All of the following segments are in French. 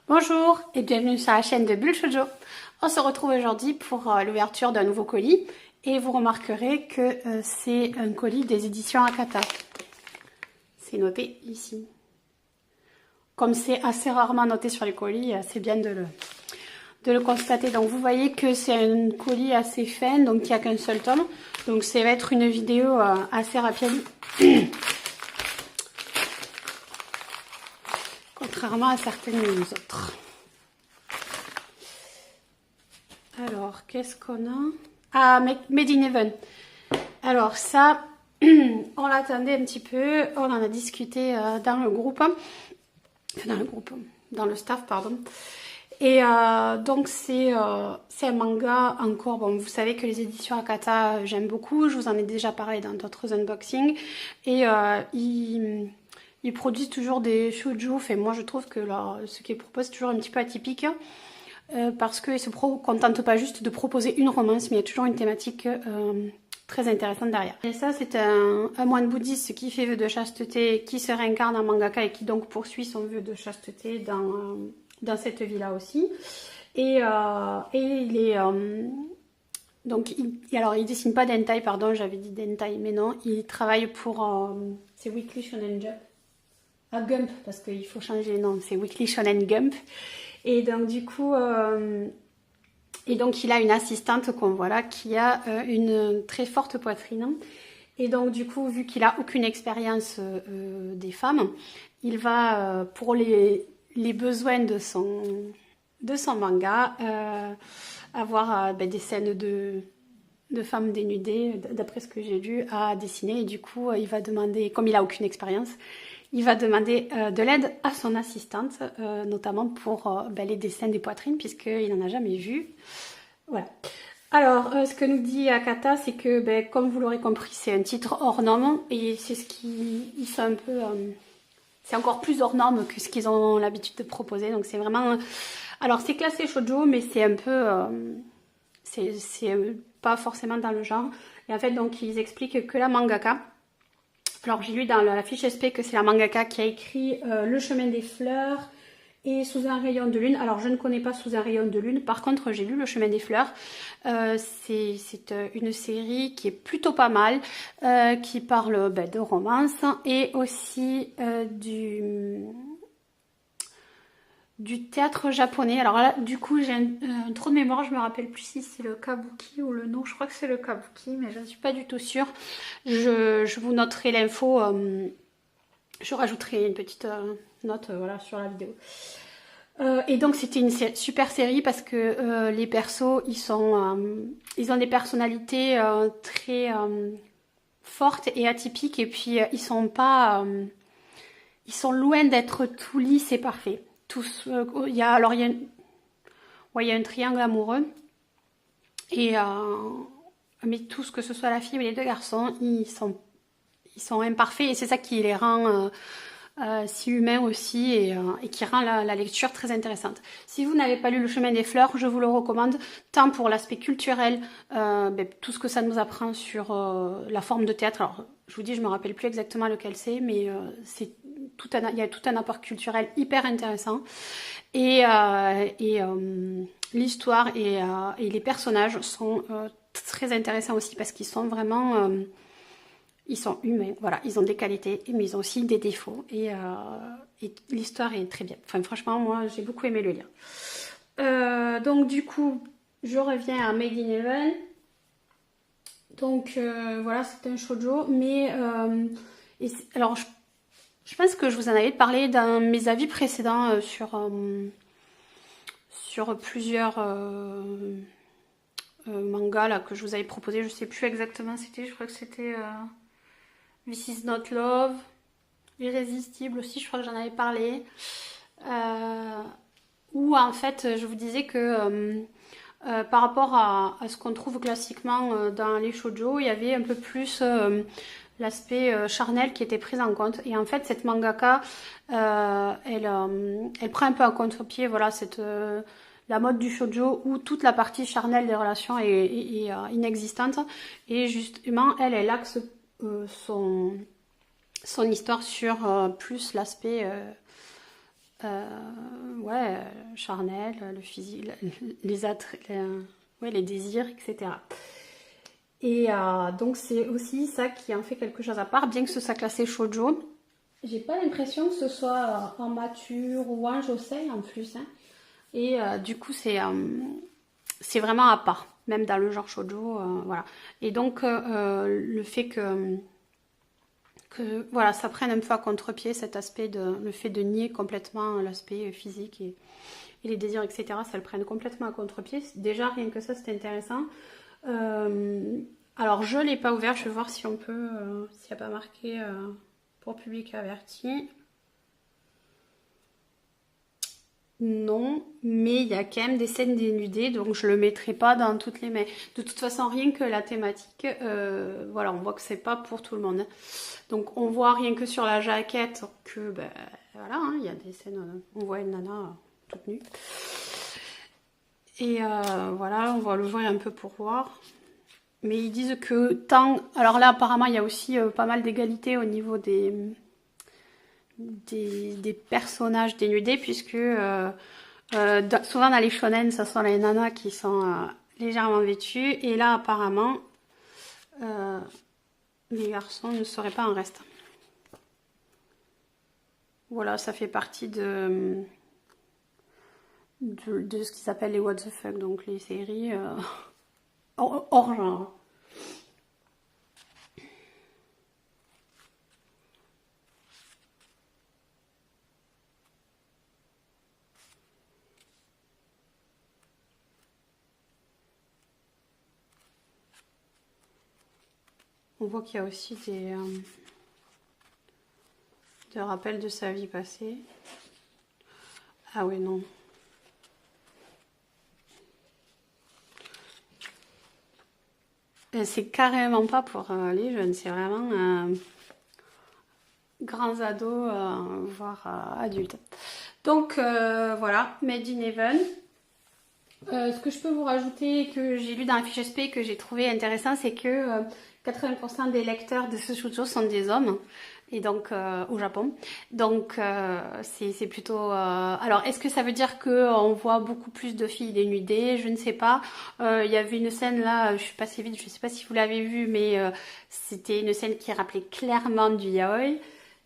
Bonjour et bienvenue sur la chaîne de Bulle Shoujo. On se retrouve aujourd'hui pour l'ouverture d'un nouveau colis et vous remarquerez que c'est un colis des éditions Akata. C'est noté ici. Comme c'est assez rarement noté sur les colis, c'est bien de le constater. Donc vous voyez que c'est un colis assez fin, donc il n'y a qu'un seul tome. Donc ça va être une vidéo assez rapide. Contrairement à certaines autres. Alors, qu'est-ce qu'on a? Ah, Made in Heaven. Alors ça, on l'attendait un petit peu, on en a discuté dans le groupe. Dans le staff, pardon. Et donc c'est un manga encore, bon vous savez que les éditions Akata j'aime beaucoup, je vous en ai déjà parlé dans d'autres unboxings. Et ils produisent toujours des shoujo, et moi je trouve que ce qu'ils proposent est toujours un petit peu atypique. Parce qu'ils ne se contentent pas juste de proposer une romance, mais il y a toujours une thématique très intéressante derrière. Et ça, c'est un moine bouddhiste qui fait vœu de chasteté, qui se réincarne en mangaka et qui donc poursuit son vœu de chasteté dans cette vie-là aussi. Et il est... donc, il dessine pas d'hentai, pardon, j'avais dit d'hentai, mais non, il travaille pour... c'est Weekly Shonen Jump. Ah, Gump, parce qu'il faut changer les noms, c'est Weekly Shonen Gump. Et donc du coup, il a une assistante qu'on voit là qui a une très forte poitrine. Et donc du coup, vu qu'il a aucune expérience des femmes, il va pour les besoins de son manga avoir des scènes de femmes dénudées, d'après ce que j'ai lu, à dessiner. Et du coup, il va demander, comme il a aucune expérience, il va demander de l'aide à son assistante, notamment pour les dessins des poitrines, puisqu'il n'en a jamais vu. Voilà. Alors, ce que nous dit Akata, c'est que, comme vous l'aurez compris, c'est un titre hors norme, et c'est ce qui fait un peu... c'est encore plus hors norme que ce qu'ils ont l'habitude de proposer, donc c'est vraiment... Alors, c'est classé shoujo, mais c'est un peu... c'est pas forcément dans le genre. Et en fait, donc, ils expliquent que la mangaka... Alors j'ai lu dans la fiche SP que c'est la mangaka qui a écrit Le chemin des fleurs et Sous un rayon de lune. Alors je ne connais pas Sous un rayon de lune, par contre j'ai lu Le chemin des fleurs. C'est une série qui est plutôt pas mal, qui parle de romance et aussi du théâtre japonais. Alors là, du coup, j'ai un trou de mémoire, je me rappelle plus si c'est le kabuki ou le nom. Je crois que c'est le kabuki, mais je ne suis pas du tout sûre. Je vous noterai l'info. Je rajouterai une petite note voilà, sur la vidéo. Et donc, c'était une super série parce que les persos, ils ont des personnalités très fortes et atypiques. Et puis, ils sont loin d'être tout lisses et parfaits. Il y a un triangle amoureux et mais tous, que ce soit la fille ou les deux garçons, ils sont imparfaits et c'est ça qui les rend si humains aussi et qui rend la lecture très intéressante. Si vous n'avez pas lu Le chemin des fleurs, je vous le recommande tant pour l'aspect culturel, tout ce que ça nous apprend sur la forme de théâtre. Alors je vous dis, je me rappelle plus exactement lequel c'est, mais il y a tout un apport culturel hyper intéressant et l'histoire et les personnages sont très intéressants aussi parce qu'ils sont vraiment ils sont humains, voilà, ils ont des qualités mais ils ont aussi des défauts et l'histoire est très bien. Enfin franchement moi j'ai beaucoup aimé le lire. Donc du coup je reviens à Made in Heaven. Donc voilà, c'est un shoujo, mais alors je pense que je vous en avais parlé dans mes avis précédents sur plusieurs mangas là, que je vous avais proposé. Je sais plus exactement c'était, je crois que c'était This is not love, Irrésistible aussi, je crois que j'en avais parlé. Où en fait je vous disais que par rapport à ce qu'on trouve classiquement dans les shoujo, il y avait un peu plus l'aspect charnel qui était pris en compte. Et en fait, cette mangaka, elle prend un peu à contre-pied, voilà, la mode du shoujo où toute la partie charnelle des relations est inexistante. Et justement, elle axe son histoire sur plus l'aspect ouais, charnel, le physique, les attraits, ouais, les désirs, etc. Et donc c'est aussi ça qui en fait quelque chose à part, bien que ce soit classé shoujo. J'ai pas l'impression que ce soit en mature ou en josei en plus, hein. Et du coup c'est vraiment à part, même dans le genre shoujo, voilà. Et donc le fait que voilà, ça prenne un peu à contre-pied cet aspect le fait de nier complètement l'aspect physique et les désirs, etc. Ça le prenne complètement à contre-pied. Déjà rien que ça c'est intéressant. Alors je l'ai pas ouvert, je vais voir si on peut, s'il n'y a pas marqué pour public averti. Non, mais il y a quand même des scènes dénudées, donc je le mettrai pas dans toutes les mains. De toute façon, rien que la thématique, voilà, on voit que c'est pas pour tout le monde. Donc on voit rien que sur la jaquette que, ben voilà, hein, il y a des scènes, on voit une nana toute nue. Et voilà, on va l'ouvrir un peu pour voir. Mais ils disent que tant... Alors là, apparemment, il y a aussi pas mal d'égalité au niveau des personnages dénudés, puisque souvent dans les shonen, ce sont les nanas qui sont légèrement vêtues. Et là, apparemment, les garçons ne seraient pas en reste. Voilà, ça fait partie de ce qu'ils appellent les what the fuck, donc les séries hors genre. On voit qu'il y a aussi des rappels de sa vie passée. Ah oui, non. C'est carrément pas pour les jeunes, c'est vraiment grands ados, voire adultes. Donc voilà, Made in Heaven. Ce que je peux vous rajouter, que j'ai lu dans la fiche SP, que j'ai trouvé intéressant, c'est que 80% des lecteurs de ce shoujo sont des hommes, et donc au Japon. Donc c'est plutôt... Alors, est-ce que ça veut dire qu'on voit beaucoup plus de filles dénudées? Je ne sais pas. Il y avait une scène là, je suis passée vite, je ne sais pas si vous l'avez vue, mais c'était une scène qui rappelait clairement du yaoi.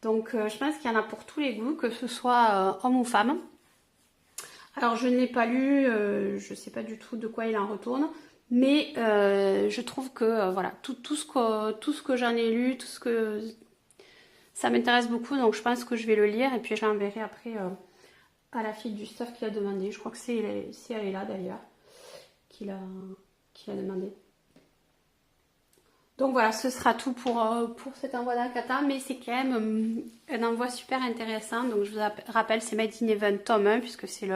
Donc je pense qu'il y en a pour tous les goûts, que ce soit homme ou femme. Alors je ne l'ai pas lu, je ne sais pas du tout de quoi il en retourne, mais je trouve que voilà, tout ce que j'en ai lu, tout ce que ça m'intéresse beaucoup, donc je pense que je vais le lire et puis je l'enverrai après à la fille du staff qui a demandé. Je crois que c'est elle est là d'ailleurs, qui l'a demandé. Donc voilà, ce sera tout pour cet envoi d'Akata, mais c'est quand même un envoi super intéressant. Donc je vous rappelle, c'est Made in Heaven tome 1, puisque c'est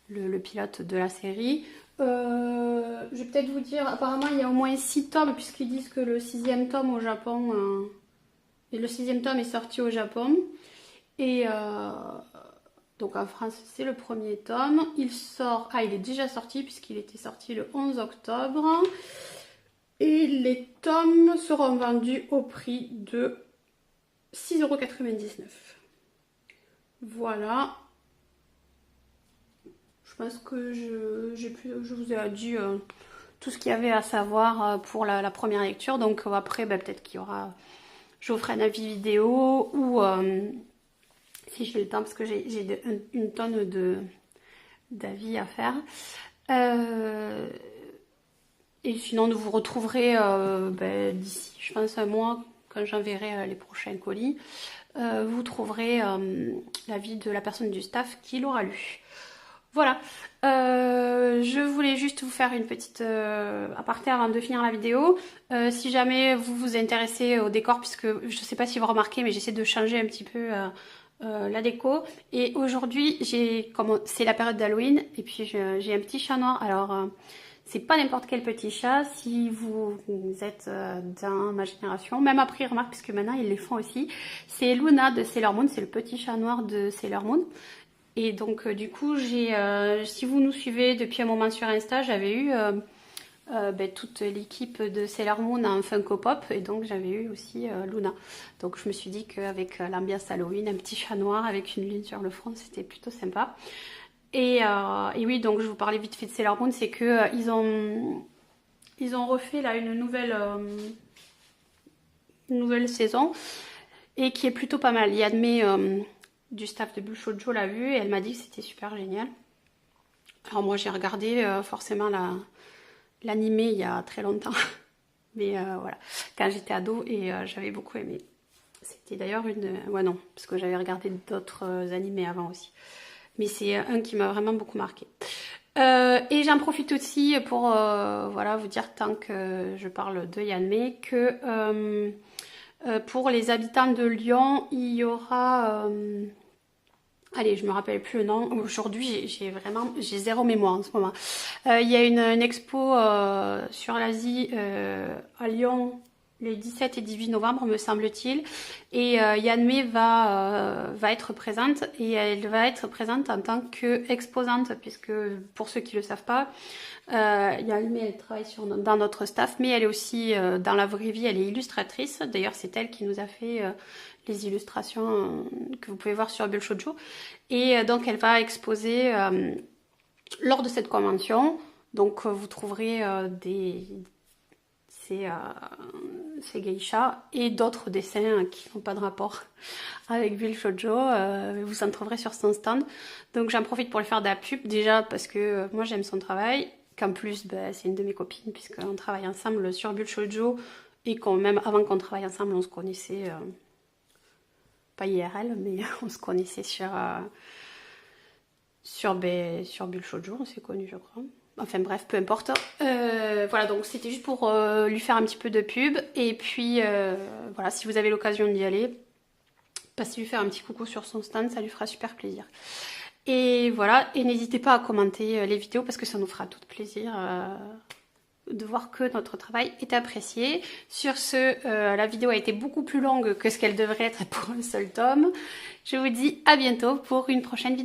le pilote de la série. Je vais peut-être vous dire, apparemment il y a au moins 6 tomes, puisqu'ils disent que le 6e tome au Japon, et le 6e tome est sorti au Japon. Et donc en France, c'est le premier tome. Il est déjà sorti, puisqu'il était sorti le 11 octobre. Et les tomes seront vendus au prix de 6,99 €. Voilà. Je pense que je vous ai dit tout ce qu'il y avait à savoir pour la première lecture. Donc après, peut-être qu'il y aura... Je vous ferai un avis vidéo ou si j'ai le temps, parce que j'ai une tonne d'avis à faire. Et sinon, vous retrouverez d'ici, je pense, un mois, quand j'enverrai les prochains colis, vous trouverez l'avis de la personne du staff qui l'aura lu. Voilà, je voulais juste vous faire une petite aparté avant de finir la vidéo. Si jamais vous vous intéressez au décor, puisque je ne sais pas si vous remarquez, mais j'essaie de changer un petit peu la déco. Et aujourd'hui, c'est la période d'Halloween, et puis j'ai un petit chat noir. Alors... c'est pas n'importe quel petit chat, si vous êtes dans ma génération, même après remarque, puisque maintenant ils les font aussi. C'est Luna de Sailor Moon, c'est le petit chat noir de Sailor Moon. Et donc du coup, si vous nous suivez depuis un moment sur Insta, j'avais eu toute l'équipe de Sailor Moon en Funko Pop, et donc j'avais eu aussi Luna. Donc je me suis dit qu'avec l'ambiance Halloween, un petit chat noir avec une lune sur le front, c'était plutôt sympa. Et oui, donc je vous parlais vite fait de Sailor Moon, c'est que ils ont refait là une nouvelle saison et qui est plutôt pas mal. Yadmé du staff de Bull Shoujo l'a vu et elle m'a dit que c'était super génial. Alors moi j'ai regardé forcément l'animé il y a très longtemps, mais voilà, quand j'étais ado, et j'avais beaucoup aimé. C'était d'ailleurs ouais non, parce que j'avais regardé d'autres animés avant aussi. Mais c'est un qui m'a vraiment beaucoup marqué. Et j'en profite aussi pour voilà, vous dire, tant que je parle de Yanmé, que pour les habitants de Lyon, il y aura... allez, je me rappelle plus le nom. Aujourd'hui, j'ai zéro mémoire en ce moment. Il y a une expo sur l'Asie à Lyon les 17 et 18 novembre, me semble-t-il. Et Yanmé va être présente, et elle va être présente en tant qu'exposante, puisque pour ceux qui ne le savent pas, Yanmé, elle travaille dans notre staff, mais elle est aussi, dans la vraie vie, elle est illustratrice. D'ailleurs, c'est elle qui nous a fait les illustrations que vous pouvez voir sur Bull Shoujo. Et donc, elle va exposer lors de cette convention. Donc, vous trouverez ces geishas et d'autres dessins qui n'ont pas de rapport avec Bull Shoujo. Vous en trouverez sur son stand. Donc j'en profite pour lui faire de la pub, déjà parce que moi j'aime son travail, qu'en plus c'est une de mes copines, puisqu'on travaille ensemble sur Bull Shoujo, et même avant qu'on travaille ensemble, on se connaissait, pas IRL, mais on se connaissait sur Bull Shoujo, on s'est connus, je crois. Enfin bref, peu importe. Voilà, donc c'était juste pour lui faire un petit peu de pub. Et puis voilà, si vous avez l'occasion d'y aller, passez lui faire un petit coucou sur son stand, ça lui fera super plaisir. Et voilà, et n'hésitez pas à commenter les vidéos, parce que ça nous fera tout plaisir de voir que notre travail est apprécié. Sur ce, la vidéo a été beaucoup plus longue que ce qu'elle devrait être pour un seul tome. Je vous dis à bientôt pour une prochaine vidéo.